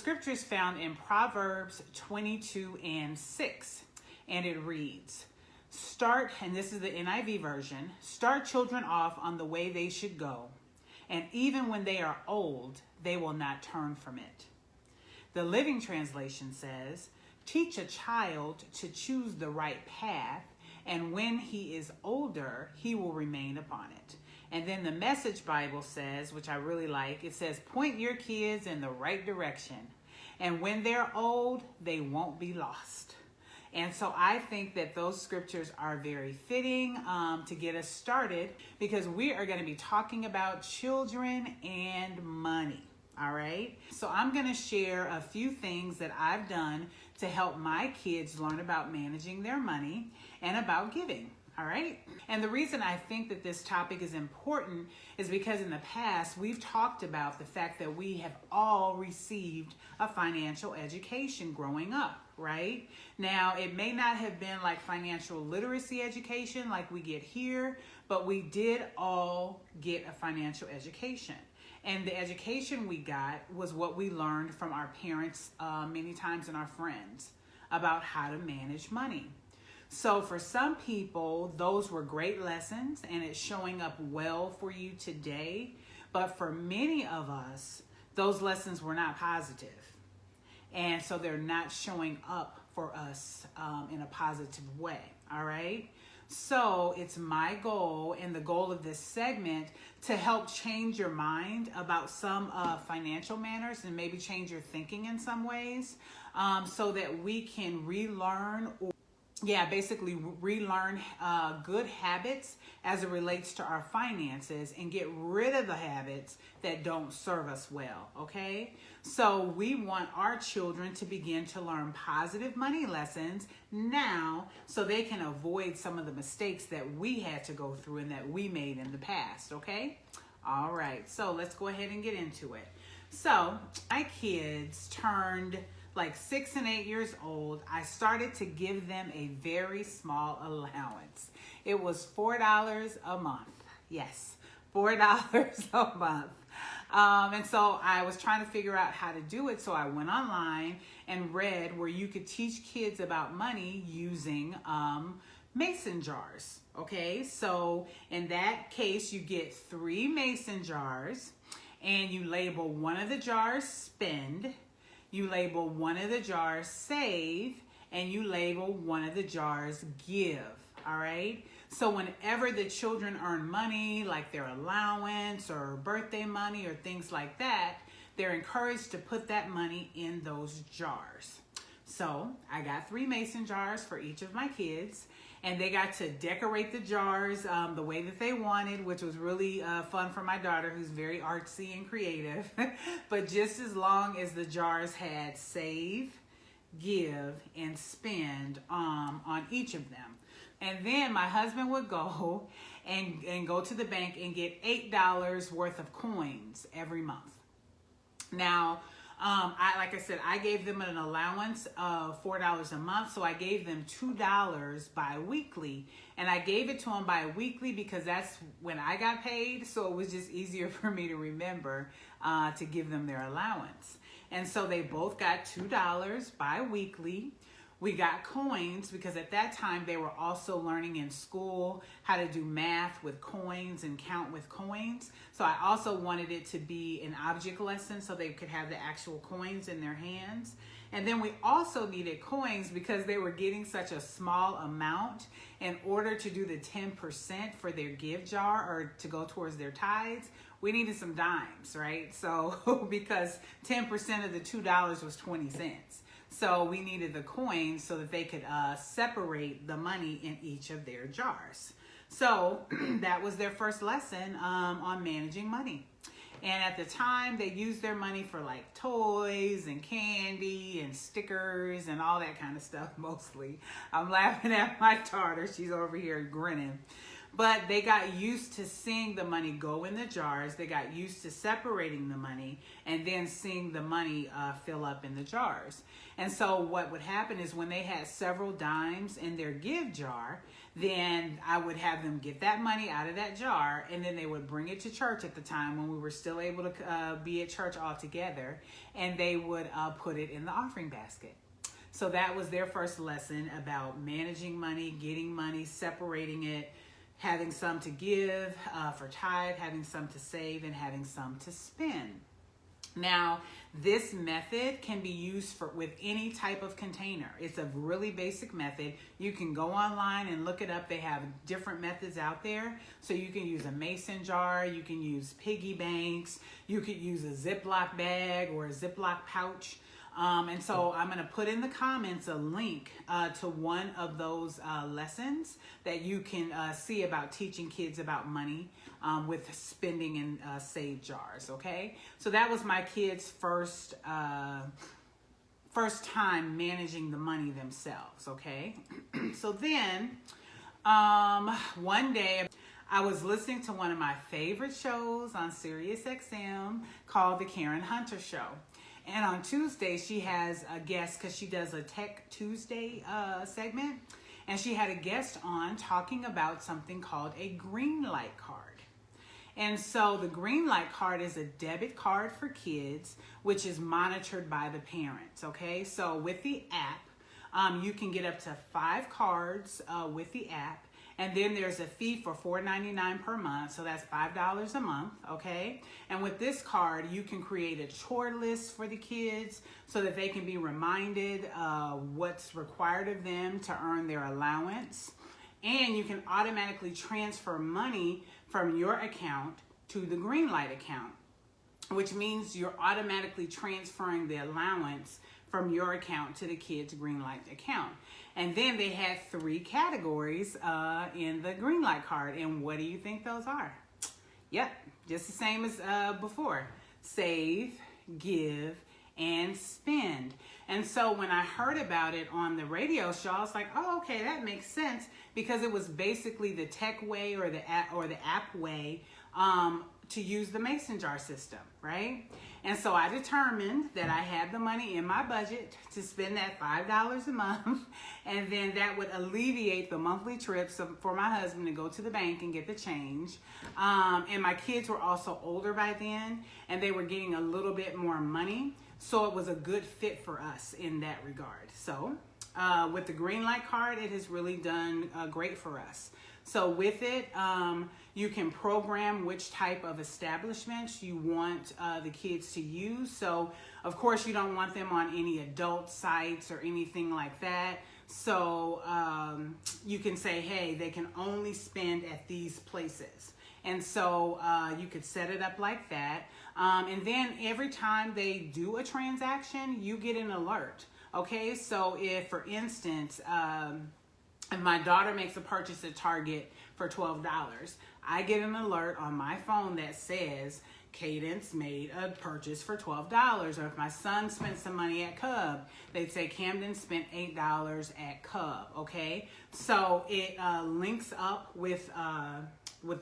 scripture is found in Proverbs 22:6, and it reads, and this is the NIV version, start children off on the way they should go, and even when they are old, they will not turn from it. The Living Translation says, teach a child to choose the right path, and when he is older, he will remain upon it. And then the Message Bible says, which I really like, it says, point your kids in the right direction, and when they're old, they won't be lost. And so I think that those scriptures are very fitting to get us started, because we are going to be talking about children and money. All right. So I'm going to share a few things that I've done to help my kids learn about managing their money and about giving. All right. And the reason I think that this topic is important is because in the past, we've talked about the fact that we have all received a financial education growing up, right? Now, it may not have been like financial literacy education like we get here, but we did all get a financial education. And the education we got was what we learned from our parents many times and our friends about how to manage money. So for some people, those were great lessons and it's showing up well for you today. But for many of us, those lessons were not positive. And so they're not showing up for us in a positive way. All right. So it's my goal and the goal of this segment to help change your mind about some financial manners and maybe change your thinking in some ways so that we can relearn good habits as it relates to our finances and get rid of the habits that don't serve us well, okay? So we want our children to begin to learn positive money lessons now so they can avoid some of the mistakes that we had to go through and that we made in the past, okay? All right, so let's go ahead and get into it. So my kids turned like 6 and 8 years old. I started to give them a very small allowance. It was $4 a month. Yes, $4 a month. And so I was trying to figure out how to do it. So I went online and read where you could teach kids about money using mason jars. Okay, so in that case, you get 3 mason jars and you label one of the jars spend, you label one of the jars save, and you label one of the jars give. All right. So whenever the children earn money, like their allowance or birthday money or things like that, they're encouraged to put that money in those jars. So I got 3 mason jars for each of my kids, and they got to decorate the jars the way that they wanted, which was really fun for my daughter, who's very artsy and creative. But just as long as the jars had save, give, and spend on each of them. And then my husband would go and go to the bank and get $8 worth of coins every month. Now, like I said, I gave them an allowance of $4 a month, so I gave them $2 bi-weekly, and I gave it to them bi-weekly because that's when I got paid, so it was just easier for me to remember to give them their allowance. And so they both got $2 bi-weekly. We got coins because at that time they were also learning in school how to do math with coins and count with coins. So I also wanted it to be an object lesson so they could have the actual coins in their hands. And then we also needed coins because they were getting such a small amount. In order to do the 10% for their give jar or to go towards their tithes, we needed some dimes, right? So because 10% of the $2 was 20 cents. So we needed the coins so that they could separate the money in each of their jars. So that was their first lesson on managing money. And at the time, they used their money for like toys and candy and stickers and all that kind of stuff mostly. I'm laughing at my daughter. She's over here grinning. But they got used to seeing the money go in the jars. They got used to separating the money and then seeing the money fill up in the jars. And so what would happen is when they had several dimes in their give jar, then I would have them get that money out of that jar, and then they would bring it to church at the time when we were still able to be at church all together, and they would put it in the offering basket. So that was their first lesson about managing money, getting money, separating it, having some to give for tithe, having some to save, and having some to spend. Now, this method can be used with any type of container. It's a really basic method. You can go online and look it up. They have different methods out there. So you can use a mason jar, you can use piggy banks, you could use a Ziploc bag or a Ziploc pouch. And so I'm going to put in the comments a link to one of those lessons that you can see about teaching kids about money with spending in save jars. Okay, so that was my kids' first time managing the money themselves. Okay, so then one day I was listening to one of my favorite shows on Sirius XM called The Karen Hunter Show. And on Tuesday, she has a guest because she does a Tech Tuesday segment. And she had a guest on talking about something called a Greenlight card. And so the Greenlight card is a debit card for kids, which is monitored by the parents, okay? So with the app, you can get up to 5 cards with the app. And then there's a fee for $4.99 per month, so that's $5 a month, okay? And with this card, you can create a chore list for the kids so that they can be reminded what's required of them to earn their allowance. And you can automatically transfer money from your account to the Greenlight account, which means you're automatically transferring the allowance from your account to the kids' Greenlight account. And then they had 3 categories in the Greenlight card. And what do you think those are? Yep, just the same as before. Save, give, and spend. And so when I heard about it on the radio show, I was like, oh, okay, that makes sense, because it was basically the tech way or the app way to use the mason jar system, right? And so I determined that I had the money in my budget to spend that $5 a month, and then that would alleviate the monthly trips for my husband to go to the bank and get the change. And my kids were also older by then, and they were getting a little bit more money, so it was a good fit for us in that regard. So with the Greenlight card, it has really done great for us. So with it, you can program which type of establishments you want the kids to use. So, of course, you don't want them on any adult sites or anything like that. So you can say, hey, they can only spend at these places. And so you could set it up like that. And then every time they do a transaction, you get an alert. Okay, so if, for instance, if my daughter makes a purchase at Target for $12, I get an alert on my phone that says Cadence made a purchase for $12. Or if my son spent some money at Cub, they'd say Camden spent $8 at Cub, okay? So it links up with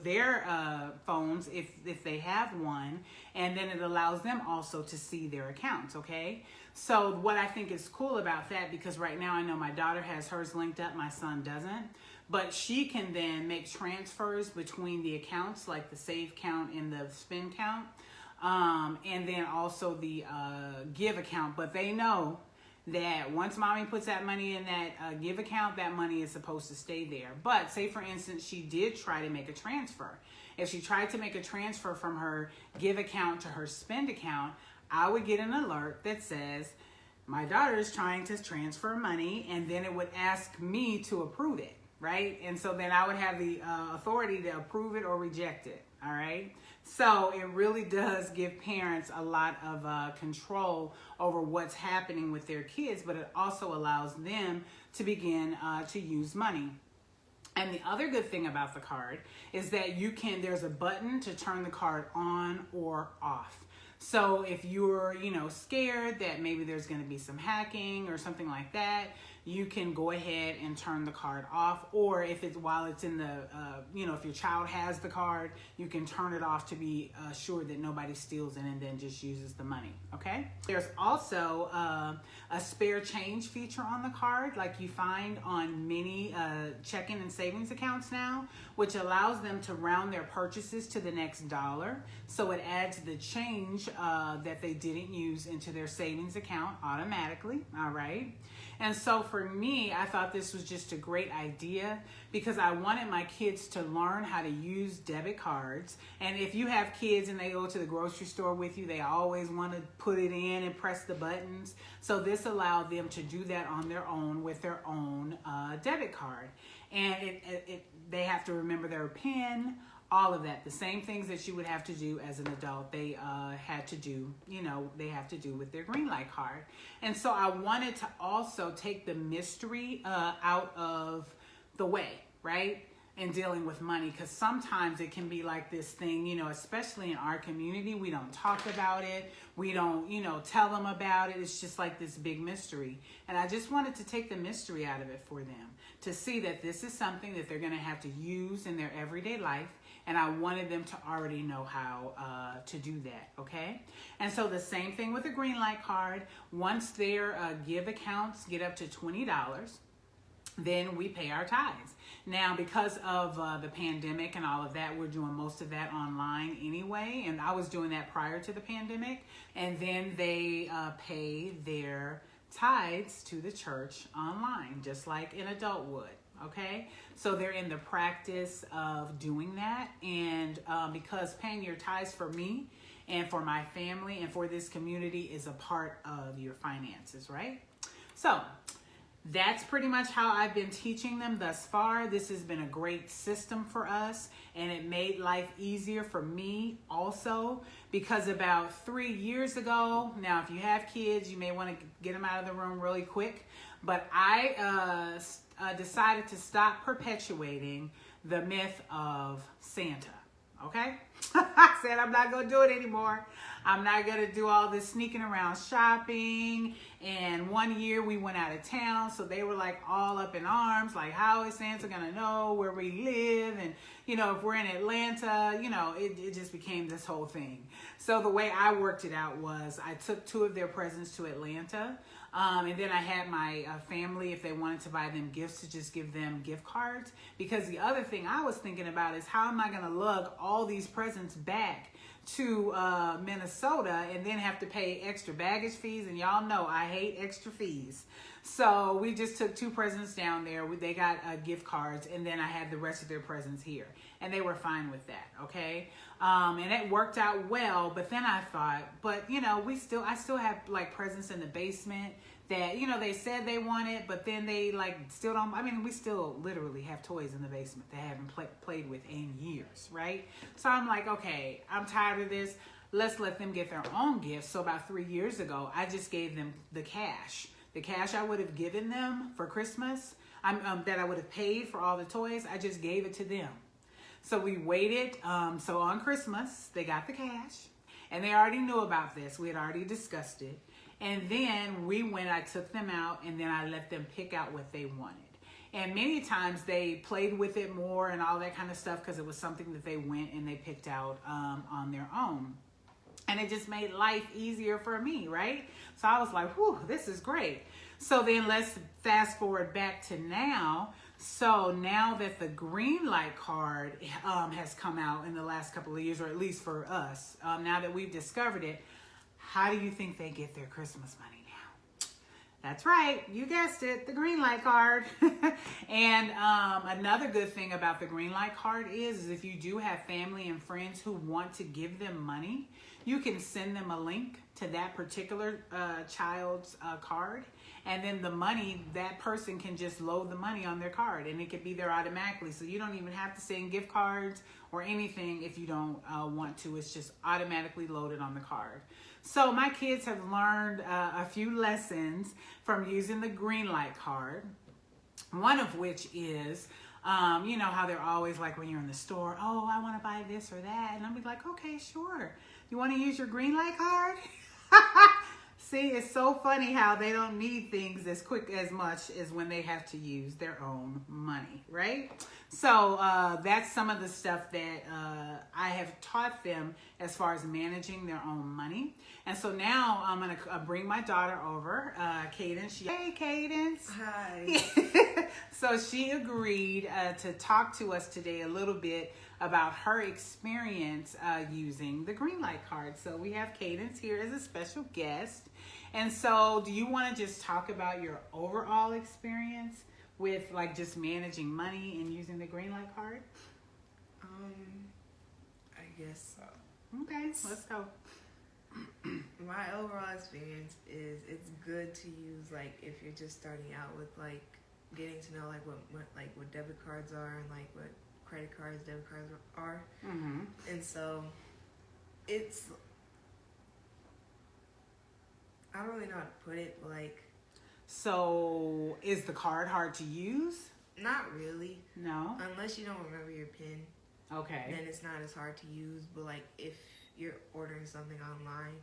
their phones if they have one, and then it allows them also to see their accounts, okay? So what I think is cool about that, because right now I know my daughter has hers linked up, my son doesn't, but she can then make transfers between the accounts, like the save count and the spend count, and then also the give account. But they know that once mommy puts that money in that give account, that money is supposed to stay there. But say, for instance, she did try to make a transfer. If she tried to make a transfer from her give account to her spend account, I would get an alert that says, my daughter is trying to transfer money, and then it would ask me to approve it, right? And so then I would have the authority to approve it or reject it, all right? So it really does give parents a lot of control over what's happening with their kids, but it also allows them to begin to use money. And the other good thing about the card is that there's a button to turn the card on or off. So if you're, scared that maybe there's going to be some hacking or something like that, you can go ahead and turn the card off, or if it's while it's in the, if your child has the card, you can turn it off to be sure that nobody steals it and then just uses the money, okay? There's also a spare change feature on the card, like you find on many checking and savings accounts now, which allows them to round their purchases to the next dollar. So it adds the change that they didn't use into their savings account automatically, all right? And so for me, I thought this was just a great idea because I wanted my kids to learn how to use debit cards. And if you have kids and they go to the grocery store with you, they always want to put it in and press the buttons. So this allowed them to do that on their own with their own debit card. And they have to remember their PIN, all of that. The same things that you would have to do as an adult, they had to do, they have to do with their Greenlight card. And so I wanted to also take the mystery out of the way, right? And dealing with money, because sometimes it can be like this thing, especially in our community, we don't talk about it. We don't, tell them about it. It's just like this big mystery. And I just wanted to take the mystery out of it for them to see that this is something that they're going to have to use in their everyday life. And I wanted them to already know how to do that, okay? And so the same thing with the Greenlight card. Once their give accounts get up to $20, then we pay our tithes. Now, because of the pandemic and all of that, we're doing most of that online anyway. And I was doing that prior to the pandemic. And then they pay their tithes to the church online, just like an adult would. Okay, so they're in the practice of doing that. And because paying your tithes for me and for my family and for this community is a part of your finances, right? So that's pretty much how I've been teaching them thus far. This has been a great system for us, and it made life easier for me also, because about 3 years ago, now if you have kids, you may want to get them out of the room really quick, but I decided to stop perpetuating the myth of Santa, okay? I said I'm not going to do it anymore. I'm not going to do all this sneaking around shopping. And one year we went out of town, so they were like all up in arms, like how is Santa going to know where we live? And, if we're in Atlanta, it just became this whole thing. So the way I worked it out was I took 2 of their presents to Atlanta. And then I had my family, if they wanted to buy them gifts, to just give them gift cards. Because the other thing I was thinking about is how am I going to lug all these presents back to Minnesota and then have to pay extra baggage fees? And y'all know I hate extra fees. So we just took 2 presents down there. They got gift cards, and then I had the rest of their presents here. And they were fine with that, okay? And it worked out well. But then I thought, but I still have like presents in the basement that, they said they wanted, but then they like still don't. I mean, we still literally have toys in the basement that I haven't played with in years, right? So I'm like, okay, I'm tired of this. Let's let them get their own gifts. So about 3 years ago, I just gave them the cash. The cash I would have given them for Christmas, that I would have paid for all the toys, I just gave it to them. So we waited. So on Christmas, they got the cash. And they already knew about this. We had already discussed it. And then I took them out, and then I let them pick out what they wanted. And many times they played with it more and all that kind of stuff because it was something that they went and they picked out on their own. And it just made life easier for me, right? So I was like, whew, this is great. So then let's fast forward back to now. So now that the Greenlight card has come out in the last couple of years, or at least for us, now that we've discovered it, how do you think they get their Christmas money now? That's right, you guessed it, the Greenlight card. And another good thing about the Greenlight card is if you do have family and friends who want to give them money, you can send them a link to that particular child's card. And then the money, that person can just load the money on their card, and it could be there automatically. So you don't even have to send gift cards or anything if you don't want to. It's just automatically loaded on the card. So my kids have learned a few lessons from using the Greenlight card. One of which is, how they're always like when you're in the store, oh, I want to buy this or that. And I'll be like, okay, sure. You want to use your Greenlight card? See, it's so funny how they don't need things as quick as much as when they have to use their own money, right? So that's some of the stuff that I have taught them as far as managing their own money. And so now I'm going to bring my daughter over, Cadence. Hey, Cadence. Hi. So she agreed to talk to us today a little bit about her experience using the Greenlight card. So we have Cadence here as a special guest. And so do you want to just talk about your overall experience with like just managing money and using the Greenlight card? I guess so. Okay, let's go. My overall experience is it's good to use like if you're just starting out with like getting to know like what debit cards are and like what credit cards, debit cards are. Mm-hmm. And so it's, I don't really know how to put it, but like. So is the card hard to use? Not really. No. Unless you don't remember your PIN. Okay. Then it's not as hard to use. But like if you're ordering something online,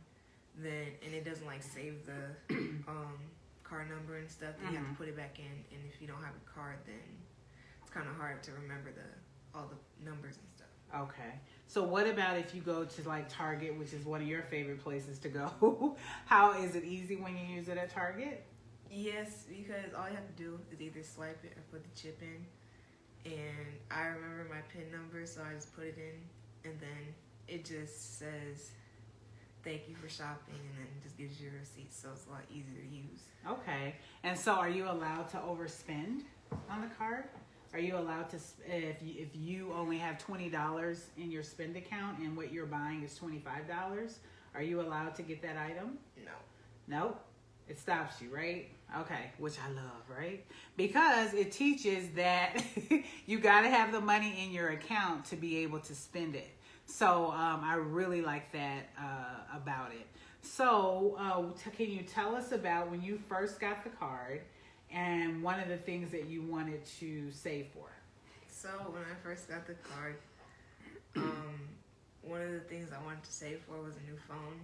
then and it doesn't like save the card number and stuff, then you have to put it back in. And if you don't have a card, then it's kind of hard to remember all the numbers and stuff. Okay. So what about if you go to like Target, which is one of your favorite places to go? How is it easy when you use it at Target? Yes, because all you have to do is either swipe it or put the chip in. And I remember my PIN number, so I just put it in. And then it just says, thank you for shopping. And then it just gives you a receipt, so it's a lot easier to use. Okay. And so are you allowed to overspend on the card? Are you allowed to, if you only have $20 in your spend account and what you're buying is $25, are you allowed to get that item? No. Nope. It stops you, right? Okay, which I love, right? Because it teaches that you got to have the money in your account to be able to spend it. So I really like that about it. So can you tell us about when you first got the card and one of the things that you wanted to save for? So when I first got the card, one of the things I wanted to save for was a new phone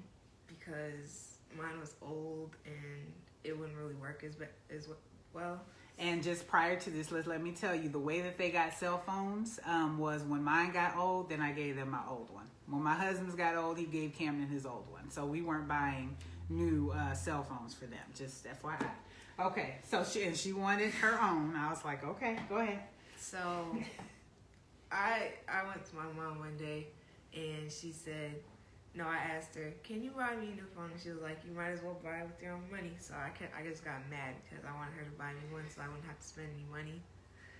because mine was old and it wouldn't really work as well. And just prior to this, let me tell you, the way that they got cell phones was when mine got old, then I gave them my old one. When my husband's got old, he gave Camden his old one. So we weren't buying new cell phones for them, just FYI. Okay, so she wanted her own. I was like, okay, go ahead. So I went to my mom one day and she said, no, I asked her, can you buy me a new phone? And she was like, you might as well buy it with your own money. So I just got mad because I wanted her to buy me one so I wouldn't have to spend any money.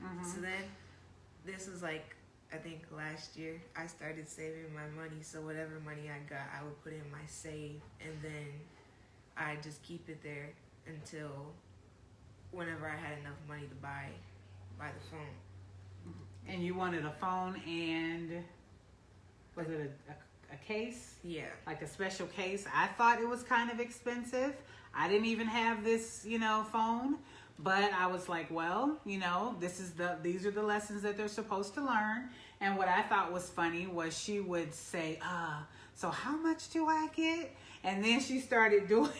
Mm-hmm. So then this was like, I think last year, I started saving my money. So whatever money I got, I would put in my save. And then I just keep it there until whenever I had enough money to buy the phone. And you wanted a phone and was it a case? Yeah. Like a special case. I thought it was kind of expensive. I didn't even have this, phone. But I was like, well, these are the lessons that they're supposed to learn. And what I thought was funny was she would say, so how much do I get? And then she started doing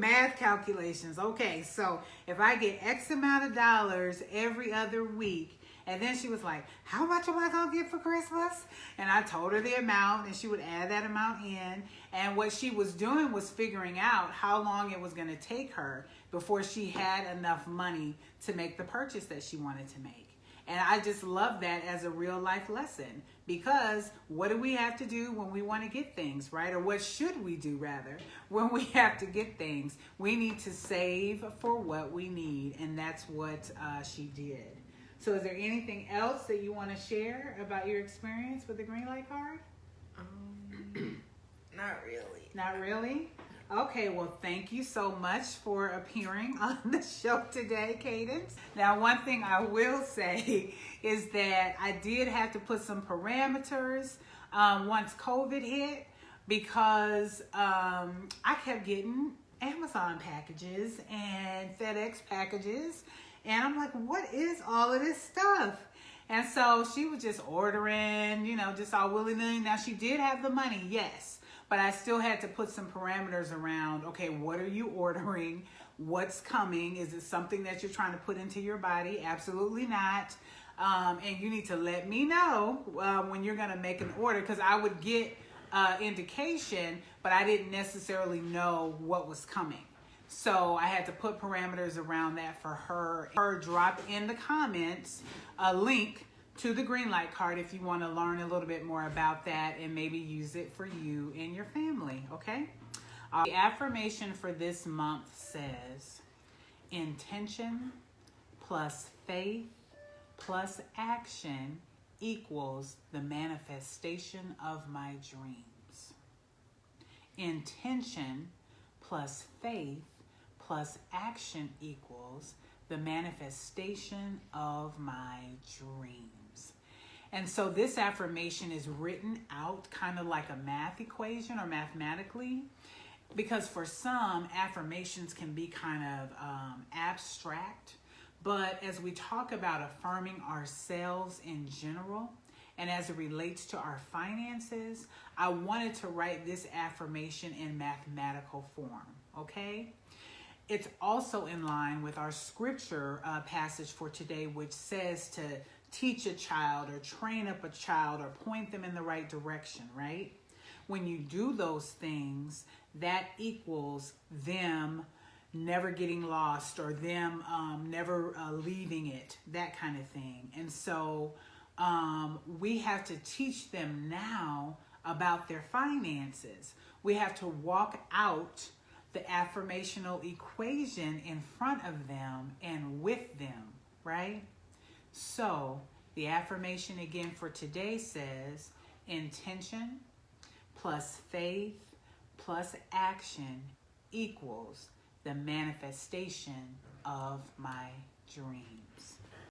math calculations. Okay, so if I get X amount of dollars every other week, and then she was like, how much am I going to get for Christmas? And I told her the amount, and she would add that amount in. And what she was doing was figuring out how long it was going to take her before she had enough money to make the purchase that she wanted to make. And I just love that as a real life lesson, because what do we have to do when we want to get things, right? Or what should we do, rather, when we have to get things? We need to save for what we need, and that's what she did. So is there anything else that you want to share about your experience with the Greenlight card? Not really. Not really? Okay, well, thank you so much for appearing on the show today, Cadence. Now, one thing I will say is that I did have to put some parameters once COVID hit, because I kept getting Amazon packages and FedEx packages. And I'm like, what is all of this stuff? And so she was just ordering, just all willy-nilly. Now, she did have the money, yes. but I still had to put some parameters around, okay, what are you ordering? What's coming? Is it something that you're trying to put into your body? Absolutely not. And you need to let me know when you're going to make an order, because I would get indication, but I didn't necessarily know what was coming. So I had to put parameters around that for her. Drop in the comments a link to the Greenlight card if you want to learn a little bit more about that and maybe use it for you and your family, okay? The affirmation for this month says, intention plus faith plus action equals the manifestation of my dreams. Intention plus faith plus action equals the manifestation of my dreams. And so this affirmation is written out kind of like a math equation or mathematically, because for some, affirmations can be kind of abstract. But as we talk about affirming ourselves in general, and as it relates to our finances, I wanted to write this affirmation in mathematical form, okay? It's also in line with our scripture passage for today, which says to teach a child or train up a child or point them in the right direction, right? When you do those things, that equals them never getting lost or them never leaving it, that kind of thing. And so we have to teach them now about their finances. We have to walk out the affirmational equation in front of them and with them, right? So the affirmation again for today says, intention plus faith plus action equals the manifestation of my dreams.